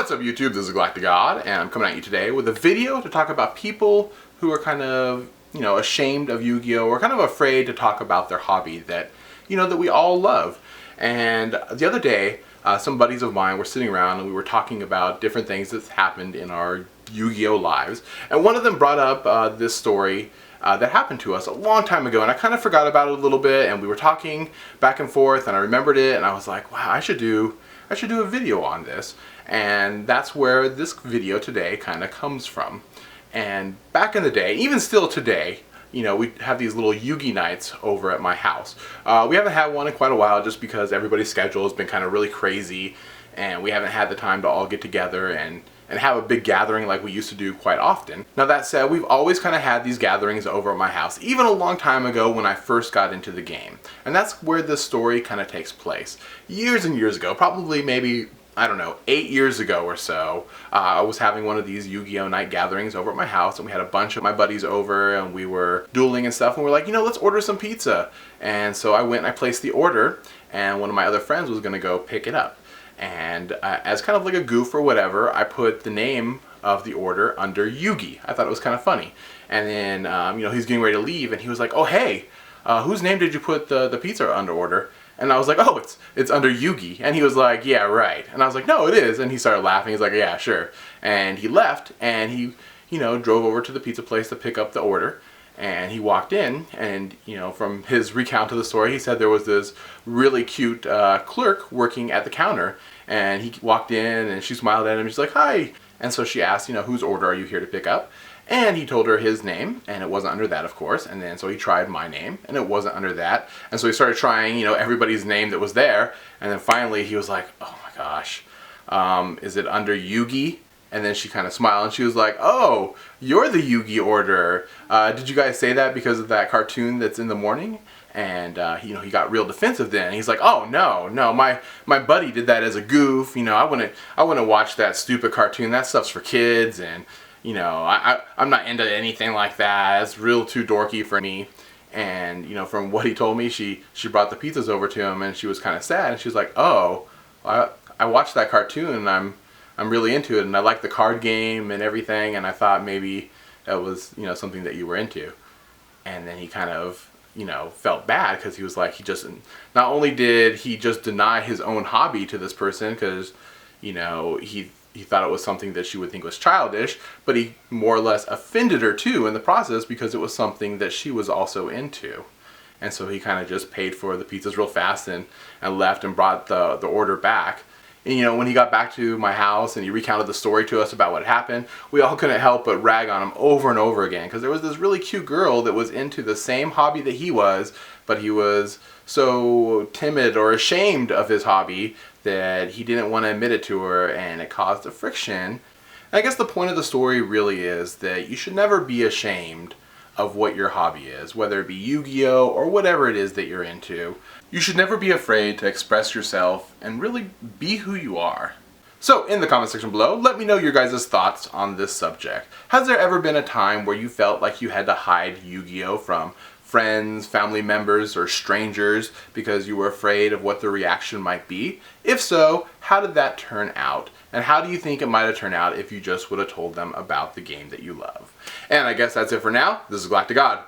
What's up YouTube, this is GalacticGod, and I'm coming at you today with a video to talk about people who are kind of, ashamed of Yu-Gi-Oh! Or kind of afraid to talk about their hobby that, that we all love. And the other day, some buddies of mine were sitting around and we were talking about different things that's happened in our Yu-Gi-Oh! Lives. And one of them brought up this story that happened to us a long time ago, and I kind of forgot about it a little bit, and we were talking back and forth, and I remembered it, and I was like, wow, I should do a video on this. And that's where this video today kind of comes from. And back in the day, even still today, we have these little Yugi nights over at my house. We haven't had one in quite a while just because everybody's schedule has been kind of really crazy, and we haven't had the time to all get together and have a big gathering like we used to do quite often. Now that said, we've always kind of had these gatherings over at my house, even a long time ago when I first got into the game. And that's where this story kind of takes place. Years and years ago, probably maybe, I don't know, 8 years ago or so, I was having one of these Yu-Gi-Oh! Night gatherings over at my house, and we had a bunch of my buddies over, and we were dueling and stuff, and we're like, let's order some pizza. And so I went and I placed the order, and one of my other friends was gonna go pick it up. And as kind of like a goof or whatever, I put the name of the order under Yugi. I thought it was kind of funny. And then, he's getting ready to leave, and he was like, oh, hey, whose name did you put the pizza under order? And I was like, oh, it's under Yugi. And he was like, yeah, right. And I was like, no, it is. And he started laughing. He's like, yeah, sure. And he left, and he, drove over to the pizza place to pick up the order. And he walked in, and, from his recount of the story, he said there was this really cute clerk working at the counter. And he walked in, and she smiled at him. She's like, hi. And so she asked, whose order are you here to pick up? And he told her his name, and it wasn't under that, of course. And then so he tried my name, and it wasn't under that. And so he started trying, everybody's name that was there. And then finally he was like, oh my gosh, is it under Yugi? And then she kind of smiled, and she was like, oh, you're the Yugi order. Did you guys say that because of that cartoon that's in the morning? And, he got real defensive then. He's like, oh, no, my buddy did that as a goof. I wouldn't watch that stupid cartoon. That stuff's for kids, and, I'm not into anything like that. It's real too dorky for me. And, from what he told me, she brought the pizzas over to him, and she was kind of sad. And she was like, oh, I watched that cartoon, and I'm really into it, and I like the card game and everything, and I thought maybe that was, something that you were into. And then he kind of, felt bad because he was like, not only did he just deny his own hobby to this person because, he thought it was something that she would think was childish, but he more or less offended her too in the process because it was something that she was also into. And so he kind of just paid for the pizzas real fast and left and brought the order back. And when he got back to my house and he recounted the story to us about what happened, we all couldn't help but rag on him over and over again because there was this really cute girl that was into the same hobby that he was, but he was so timid or ashamed of his hobby that he didn't want to admit it to her, and it caused a friction. And I guess the point of the story really is that you should never be ashamed of what your hobby is, whether it be Yu-Gi-Oh! Or whatever it is that you're into. You should never be afraid to express yourself and really be who you are. So in the comment section below, let me know your guys' thoughts on this subject. Has there ever been a time where you felt like you had to hide Yu-Gi-Oh! From friends, family members, or strangers because you were afraid of what the reaction might be? If so, how did that turn out? And how do you think it might have turned out if you just would have told them about the game that you love? And I guess that's it for now. This is GalacticGod.